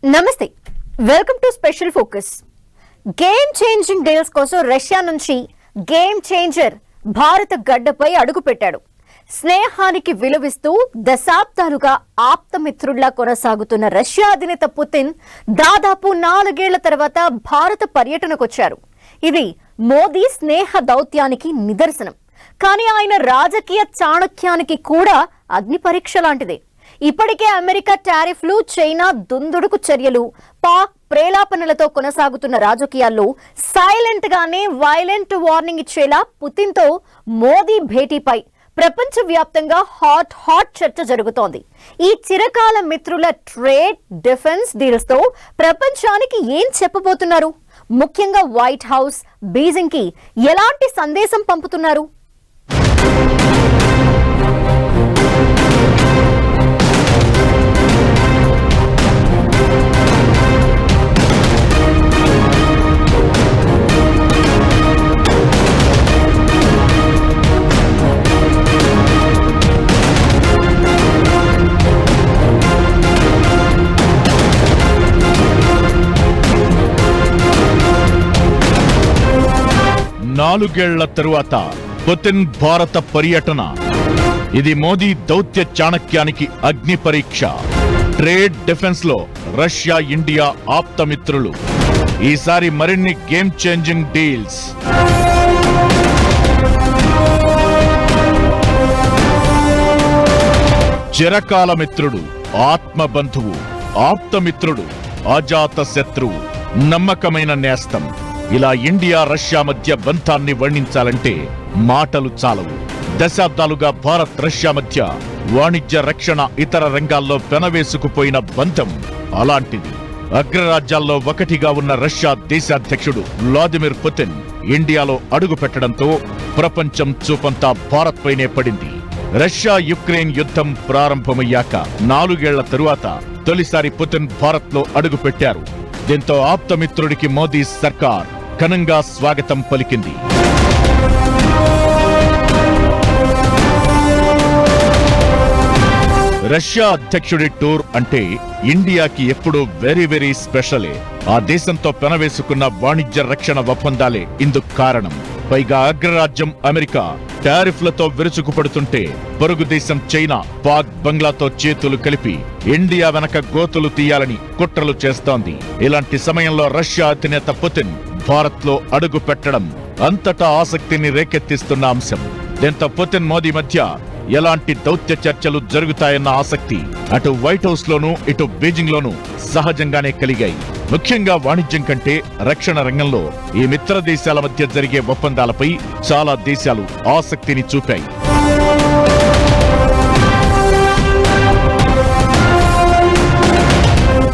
నమస్తే, welcome to special focus. Game changing deals కోసం Russia నుంచి గేమ్ చేంజర్ భారత గడ్డపై అడుగుపెట్టాడు. స్నేహానికి విలువిస్తూ దశాబ్దాలుగా ఆప్తమిత్రుల్లా కొనసాగుతున్న రష్యా అధినేత పుతిన్ దాదాపు 4 ఏళ్ల తర్వాత భారత పర్యటనకొచ్చారు. ఇది మోదీ స్నేహ దౌత్యానికి నిదర్శనం. కానీ ఆయన రాజకీయ చాణక్యానికి కూడా అగ్ని పరీక్ష లాంటిదే. ఇప్పటికే అమెరికా టారిఫ్లు, చైనా దుందుడుకు చర్యలు, పాక్ ప్రేలాపనలతో కొనసాగుతున్న రాజకీయాల్లో సైలెంట్ గానే వైలెంట్ వార్నింగ్ ఇచ్చేలా పుతిన్ తో మోదీ భేటీపై ప్రపంచవ్యాప్తంగా హాట్ చర్చ జరుగుతోంది. ఈ చిరకాల మిత్రుల ట్రేడ్, డిఫెన్స్ డీల్స్ తో ప్రపంచానికి ఏం చెప్పబోతున్నారు? ముఖ్యంగా వైట్ హౌస్, బీజింగ్ కి ఎలాంటి సందేశం పంపుతున్నారు? నాలుగేళ్ల తరువాత పుతిన్ భారత పర్యటన. ఇది మోదీ దౌత్య చాణక్యానికి అగ్ని పరీక్ష. ట్రేడ్, డిఫెన్స్ లో రష్యా, ఇండియా ఆప్తమిత్రులు. ఈసారి మరిన్ని గేమ్ చేంజింగ్ డీల్స్. చిరకాల మిత్రుడు, ఆత్మబంధువు, ఆప్తమిత్రుడు, అజాత శత్రువు, నమ్మకమైన నేస్తం. ఇలా ఇండియా, రష్యా మధ్య బంధాన్ని వర్ణించాలంటే మాటలు చాలవు. దశాబ్దాలుగా భారత్, రష్యా మధ్య వాణిజ్య, రక్షణ, ఇతర రంగాల్లో పెనవేసుకుపోయిన బంధం అలాంటిది. అగ్రరాజ్యాల్లో ఒకటిగా ఉన్న రష్యా దేశాధ్యక్షుడు వ్లాదిమిర్ పుతిన్ ఇండియాలో అడుగు పెట్టడంతో ప్రపంచం చూపంతా భారత్ పైనే పడింది. రష్యా యుక్రెయిన్ యుద్ధం ప్రారంభమయ్యాక 4 ఏళ్ల తరువాత తొలిసారి పుతిన్ భారత్ లో అడుగు పెట్టారు. దీంతో ఆప్తమిత్రుడికి మోదీ సర్కార్ ఘనంగా స్వాగతం పలికింది. రష్యా అధ్యక్షుడి టూర్ అంటే ఇండియాకి ఎప్పుడూ వెరీ స్పెషలే. ఆ దేశంతో పెనవేసుకున్న వాణిజ్య, రక్షణ ఒప్పందాలే ఇందుకు కారణం. పైగా అగ్రరాజ్యం అమెరికా టారిఫ్లతో విరుచుకుపడుతుంటే పొరుగు దేశం చైనా, పాక్, బంగ్లాతో చేతులు కలిపి ఇండియా వెనక గోతులు తీయాలని కుట్రలు చేస్తోంది. ఇలాంటి సమయంలో రష్యా అధినేత పుతిన్ భారత్ లో అడుగు పెట్టడం అంతటా ఆసక్తిని రేకెత్తిస్తున్న అంశం. దీంతో పుతిన్, మోదీ మధ్య ఎలాంటి దౌత్య చర్చలు జరుగుతాయన్న ఆసక్తి అటు వైట్ హౌస్ లోనూ, ఇటు బీజింగ్ లోనూ సహజంగానే కలిగాయి. ముఖ్యంగా వాణిజ్యం కంటే రక్షణ రంగంలో ఈ మిత్ర దేశాల మధ్య జరిగే ఒప్పందాలపై చాలా దేశాలు ఆసక్తిని చూపాయి.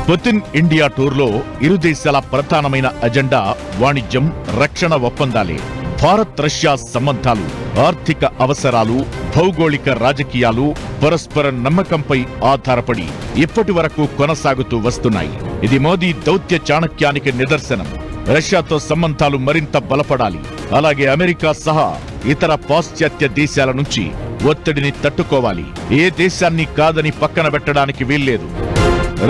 పుతిన్ ఇండియా టూర్లో ఇరు దేశాల ప్రధానమైన అజెండా వాణిజ్యం, రక్షణ ఒప్పందాలే. భారత్, రష్యా సంబంధాలు ఆర్థిక అవసరాలు, భౌగోళిక రాజకీయాలు, పరస్పర నమ్మకంపై ఆధారపడి ఇప్పటి వరకు కొనసాగుతూ వస్తున్నాయి. ఇది మోదీ దౌత్య చాణక్యానికి నిదర్శనం. రష్యాతో సంబంధాలు మరింత బలపడాలి. అలాగే అమెరికా సహా ఇతర పాశ్చాత్య దేశాల నుంచి ఒత్తిడిని తట్టుకోవాలి. ఏ దేశాన్ని కాదని పక్కన పెట్టడానికి వీల్లేదు.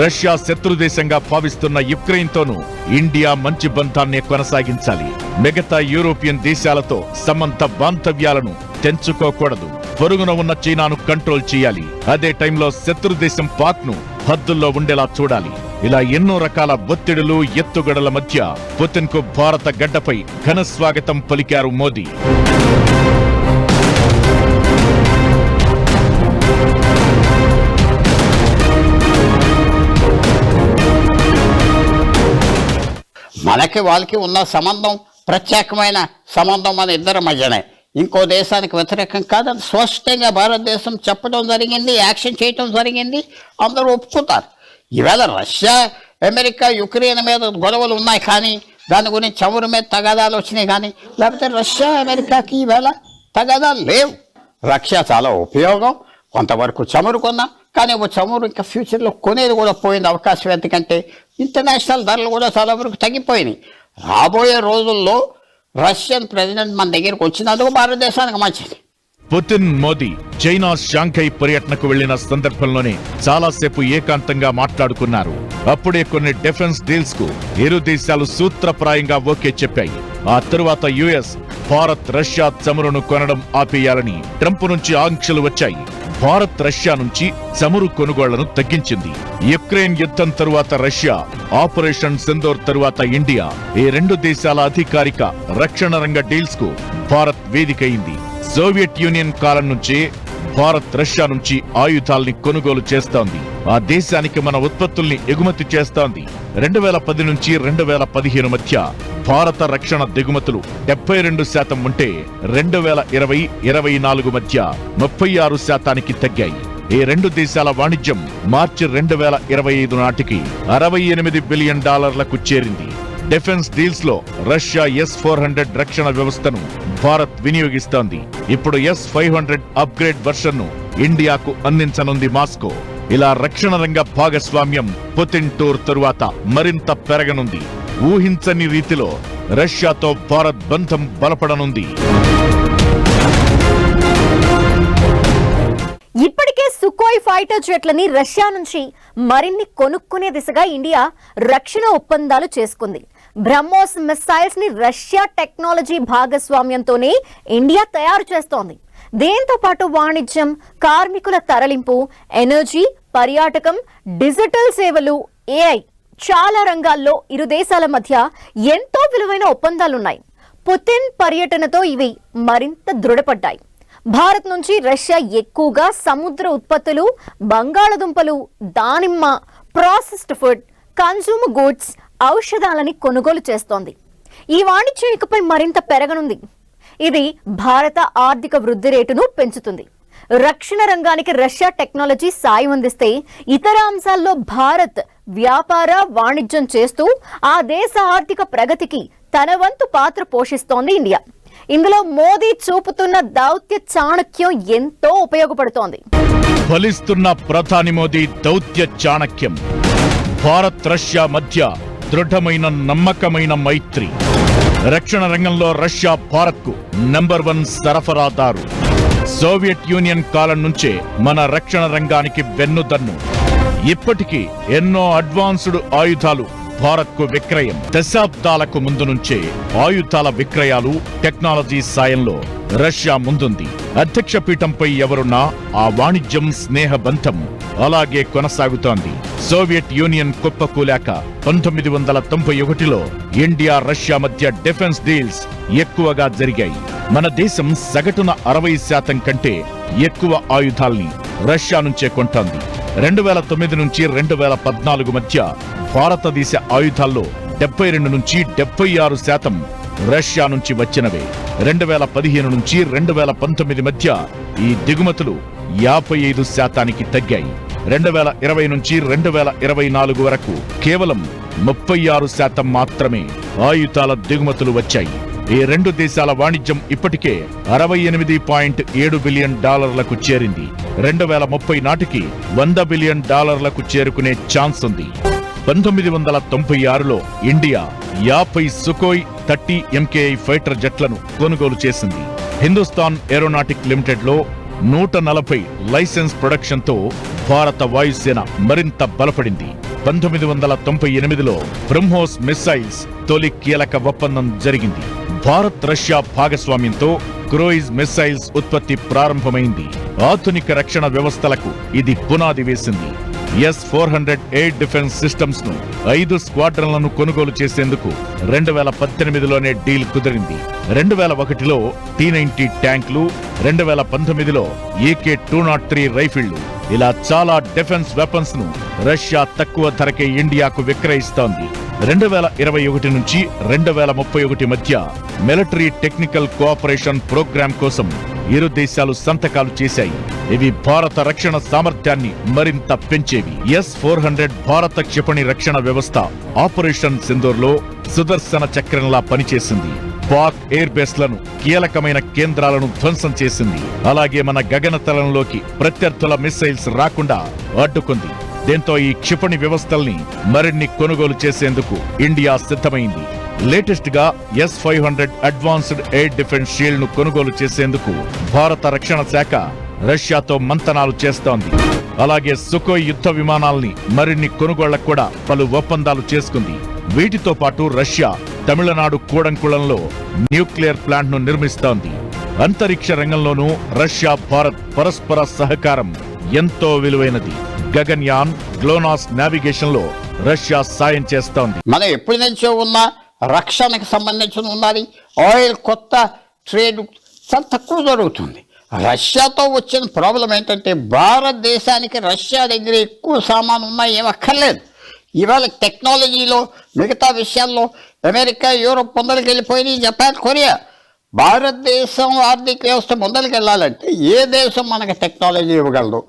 రష్యా శత్రుదేశంగా భావిస్తున్న యుక్రెయిన్ తోనూ ఇండియా మంచి బంధాన్ని కొనసాగించాలి. మిగతా యూరోపియన్ దేశాలతో సంబంధ బాంధవ్యాలను తెంచుకోకూడదు. పొరుగున ఉన్న చైనాను కంట్రోల్ చేయాలి. అదే టైంలో శత్రుదేశం పాక్ ను హద్దుల్లో ఉండేలా చూడాలి. ఇలా ఎన్నో రకాల ఒత్తిడులు, ఎత్తుగడల మధ్య పుతిన్ కు భారత గడ్డపై ఘన స్వాగతం పలికారు మోదీ. మనకి వాళ్ళకి ఉన్న సంబంధం ప్రత్యేకమైన సంబంధం మన ఇద్దరి మధ్యనే. ఇంకో దేశానికి వ్యతిరేకం కాదని స్పష్టంగా భారతదేశం చెప్పడం జరిగింది, యాక్షన్ చేయటం జరిగింది. అందరూ ఒప్పుకుంటారు. ఈవేళ రష్యా, అమెరికా, యుక్రెయిన్ మీద గొడవలు ఉన్నాయి, కానీ దాని గురించి చమురు మీద తగాదాలు వచ్చినాయి. కానీ లేకపోతే రష్యా, అమెరికాకి ఈవేళ తగాదాలు లేవు. రష్యా చాలా ఉపయోగం, కొంతవరకు చమురు కొన్నాం, కానీ చమురు ఇంకా ఫ్యూచర్లో కొనేది కూడా పోయింది అవకాశం. ఎందుకంటే ఇంటర్నేషనల్ ధరలు కూడా చాలా వరకు తగ్గిపోయినాయి. రాబోయే రోజుల్లో రష్యన్ ప్రెసిడెంట్ మన దగ్గరికి వచ్చినందుకు భారతదేశానికి మంచిది. పుతిన్, మోదీ చైనా షాంఘై పర్యటనకు వెళ్లిన సందర్భంలోనే చాలాసేపు ఏకాంతంగా మాట్లాడుకున్నారు. అప్పుడే కొన్ని డిఫెన్స్ డీల్స్ కు ఇరు దేశాలు సూత్రప్రాయంగా ఓకే చెప్పాయి. ఆ తరువాత యుఎస్ భారత్ రష్యా చమురును కొనడం ఆపేయాలని ట్రంప్ నుంచి ఆంక్షలు వచ్చాయి. భారత్ రష్యా నుంచి చమురు కొనుగోళ్లను తగ్గించింది. యుక్రెయిన్ యుద్ధం తరువాత రష్యా, ఆపరేషన్ సింధూర్ తరువాత ఇండియా, ఈ రెండు దేశాల అధికారిక రక్షణ రంగ డీల్స్ కు భారత్ వేదికైంది. సోవియట్ యూనియన్ కాలం నుంచే భారత్ రష్యా నుంచి ఆయుధాల్ని కొనుగోలు చేస్తోంది. ఆ దేశానికి మన ఉత్పత్తుల్ని ఎగుమతి చేస్తోంది. 2010 నుంచి 2015 మధ్య భారత రక్షణ దిగుమతులు 72% ఉంటే 2020-24 మధ్య 36% తగ్గాయి. ఈ రెండు దేశాల వాణిజ్యం మార్చి 2025 నాటికి $68 బిలియన్ చేరింది. డిఫెన్స్ డీల్స్ లో రష్యా S-400 రక్షణ వ్యవస్థను భారత్ వినియోగిస్తోంది. ఇప్పుడు S-500 అప్గ్రేడ్ వర్షన్ ను ఇండియాకు అందించనుంది మాస్కో. ఇలా రక్షణ రంగ భాగస్వామ్యం పుతిన్ టూర్ తరువాత మరింత పెరగనుంది. ఊహించని రీతిలో రష్యాతో భారత్ బంధం బలపడనుంది. ఇప్పటికే సుకోయ్ ఫైటర్ జెట్లని రష్యా నుంచి మరిన్ని కొనుక్కునే దిశగా ఇండియా రక్షణ ఒప్పందాలు చేసుకుంది. బ్రహ్మోస్ మిసైల్స్ ని రష్యా టెక్నాలజీ భాగస్వామ్యంతోనే ఇండియా తయారు చేస్తోంది. దీంతో పాటు వాణిజ్యం, కార్మికుల తరలింపు, ఎనర్జీ, పర్యాటకం, డిజిటల్ సేవలు, AI చాలా రంగాల్లో ఇరు దేశాల మధ్య ఎంతో విలువైన ఒప్పందాలున్నాయి. పుతిన్ పర్యటనతో ఇవి మరింత దృఢపడ్డాయి. భారత్ నుంచి రష్యా ఎక్కువగా సముద్ర ఉత్పత్తులు, బంగాళదుంపలు, దానిమ్మ, ప్రాసెస్డ్ ఫుడ్, కన్స్యూమర్ గూడ్స్, ఔషధాలని కొనుగోలు చేస్తోంది. ఈ వాణిజ్యం ఇకపై మరింత పెరగనుంది. ఇది భారత ఆర్థిక వృద్ధి రేటును పెంచుతుంది. రక్షణ రంగానికి రష్యా టెక్నాలజీ సాయం అందిస్తే ఇతర అంశాల్లో భారత్ వ్యాపార వాణిజ్యం చేస్తూ ఆ దేశ ఆర్థిక ప్రగతికి తన వంతు పాత్ర పోషిస్తోంది ఇండియా. ఇందులో మోదీ చూపుతున్న దౌత్య చాణక్యం ఎంతో ఉపయోగపడుతోంది. ఫలిస్తున్న ప్రధాని మోదీ దౌత్య చాణక్యం. భారత్ రష్యా మధ్య దృఢమైన నమ్మకమైన మైత్రి. రక్షణ రంగంలో రష్యా భారత్కు నంబర్ 1 సరఫరాదారు. సోవియట్ యూనియన్ కాలం నుంచే మన రక్షణ రంగానికి వెన్నుదన్ను. ఇప్పటికీ ఎన్నో అడ్వాన్స్డ్ ఆయుధాలు భారత్కు విక్రయం. దశాబ్దాలకు ముందు నుంచే ఆయుధాల విక్రయాలు, టెక్నాలజీ సాయంలో రష్యా ముందుంది. అధ్యక్ష పీఠంపై ఎవరున్నా ఆ వాణిజ్యం, స్నేహబంధం అలాగే కొనసాగుతోంది. సోవియట్ యూనియన్ కుప్పకూలాక 1991లో ఇండియా రష్యా మధ్య డిఫెన్స్ డీల్స్ ఎక్కువగా జరిగాయి. మన దేశం సగటున 60% కంటే ఎక్కువ ఆయుధాల్ని రష్యా నుంచే కొంటోంది. 2009 నుంచి 2014 మధ్య భారతదేశ ఆయుధాల్లో 72 నుంచి 76% రష్యా నుంచి వచ్చినవే. 2015 నుంచి 2019 మధ్య ఈ దిగుమతులు 55% తగ్గాయి. 2020 నుంచి 2024 వరకు కేవలం 36% మాత్రమే ఆయుధాల దిగుమతులు వచ్చాయి. ఈ రెండు దేశాల వాణిజ్యం ఇప్పటికే $68.7 బిలియన్ చేరింది. 2030 నాటికి $100 బిలియన్ చేరుకునే ఛాన్స్ ఉంది. 1996లో ఇండియా 50 సుకోయ్ 30 MKI ఫైటర్ జెట్లను కొనుగోలు చేసింది. హిందుస్థాన్ ఏరోనాటిక్ లిమిటెడ్ లో 140 లైసెన్స్ ప్రొడక్షన్ తో భారత వాయుసేన మరింత బలపడింది. 1998లో బ్రహ్మోస్ మిసైల్స్ తొలి కీలక ఒప్పందం జరిగింది. భారత్ రష్యా భాగస్వామ్యంతో క్రూయిజ్ మిసైల్స్ ఉత్పత్తి ప్రారంభమైంది. ఆధునిక రక్షణ వ్యవస్థలకు ఇది పునాది వేసింది. S-400 ఎయిర్ డిఫెన్స్ సిస్టమ్స్ ను 5 స్క్వాడ్రన్లను కొనుగోలు చేసేందుకు 2018లోనే డీల్ కుదిరింది. 2001లో T-90 ట్యాంకులు, 2019లో AK-203 రైఫిళ్లు, ఇలా చాలా డిఫెన్స్ వెపన్స్ ను రష్యా తక్కువ ధరకే ఇండియాకు విక్రయిస్తోంది. 2021 నుంచి 2031 మధ్య మిలిటరీ టెక్నికల్ కోఆపరేషన్ ప్రోగ్రాం కోసం ఇరు దేశాలు సంతకాలు చేశాయి. ఇవి భారత రక్షణ సామర్థ్యాన్ని మరింత పెంచేవి. S-400 భారత క్షిపణి రక్షణ వ్యవస్థ ఆపరేషన్ సింధూర్లో సుదర్శన చక్రంలా పనిచేసింది. పాక్ ఎయిర్ బేస్లను, కీలకమైన కేంద్రాలను ధ్వంసం చేసింది. అలాగే మన గగనతలంలోకి ప్రత్యర్థుల మిసైల్స్ రాకుండా అడ్డుకుంది. దీంతో ఈ క్షిపణి వ్యవస్థల్ని మరిన్ని కొనుగోలు చేసేందుకు ఇండియా సిద్ధమైంది. లేటెస్ట్ గా S-500 advanced air defence shield ను కొనుగోలు చేసేందుకు భారత రక్షణ శాఖ రష్యాతో మంతనాలు చేస్తోంది. అలాగే సుకోయ్ యుద్ధ విమానాల్ని మరిన్ని కొనుగోళ్లకు కూడా పలు ఒప్పందాలు చేసుకుంది. వీటితో పాటు రష్యా తమిళనాడు కూడంకుళంలో న్యూక్లియర్ ప్లాంట్ ను నిర్మిస్తోంది. అంతరిక్ష రంగంలోనూ రష్యా భారత్ పరస్పర సహకారం ఎంతో విలువైనది. గగన్యాన్, గ్లోనాస్ నావిగేషన్ లో రష్యా సాయం చేస్తోంది. మనం ఎప్పటి నుంచో ఉన్న రక్షణకు సంబంధించిన ఉన్నది ఆయిల్ కొత్త ట్రేడ్ చాలా తక్కువ జరుగుతుంది. రష్యాతో వచ్చిన ప్రాబ్లం ఏంటంటే భారతదేశానికి రష్యా దగ్గర ఎక్కువ సామాను ఉన్నా ఏమక్కర్లేదు. ఇవాళ టెక్నాలజీలో మిగతా విషయాల్లో అమెరికా, యూరోప్ ముందరికి వెళ్ళిపోయినాయి, జపాన్, కొరియా. భారతదేశం ఆర్థిక వ్యవస్థ ముందరికి వెళ్ళాలంటే ఏ దేశం మనకి టెక్నాలజీ ఇవ్వగలదు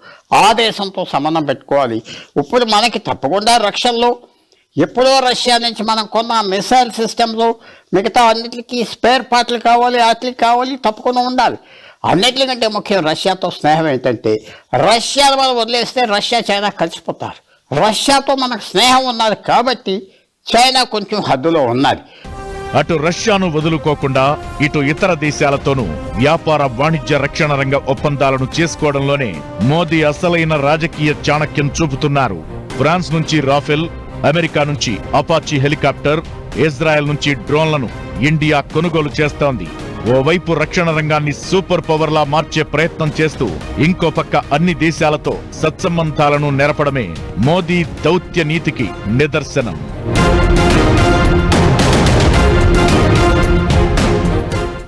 ఆ దేశంతో సంబంధం పెట్టుకోవాలి. ఇప్పుడు మనకి తప్పకుండా రక్షణలో ఎప్పుడో రష్యా నుంచి మనం కొన్న మిసైల్ సిస్టమ్స్ మిగతా అన్నిటికీ స్పేర్ పార్ట్లు కావాలి, వాటికి కావాలి, తప్పకుండా ఉండాలి. అన్నిటికంటే ముఖ్యం రష్యాతో స్నేహం ఏంటంటే రష్యాను మనం వదిలేస్తే రష్యా, చైనా కలిసిపోతారు. రష్యాతో మనకు స్నేహం ఉన్నది కాబట్టి చైనా కొంచెం హద్దులో ఉన్నది. అటు రష్యాను వదులుకోకుండా ఇటు ఇతర దేశాలతోనూ వ్యాపార, వాణిజ్య, రక్షణ రంగ ఒప్పందాలను చేసుకోవడంలోనే మోదీ అసలైన రాజకీయ చాణక్యం చూపుతున్నారు. ఫ్రాన్స్ నుంచి రాఫెల్, అమెరికా నుంచి అపాచీ హెలికాప్టర్, ఇజ్రాయెల్ నుంచి డ్రోన్లను ఇండియా కొనుగోలు చేస్తోంది. ఓవైపు రక్షణ రంగాన్ని సూపర్ పవర్ లా మార్చే ప్రయత్నం చేస్తూ ఇంకో పక్క అన్ని దేశాలతో సత్సంబంధాలను నెరపడమే మోదీ దౌత్య నీతికి నిదర్శనం.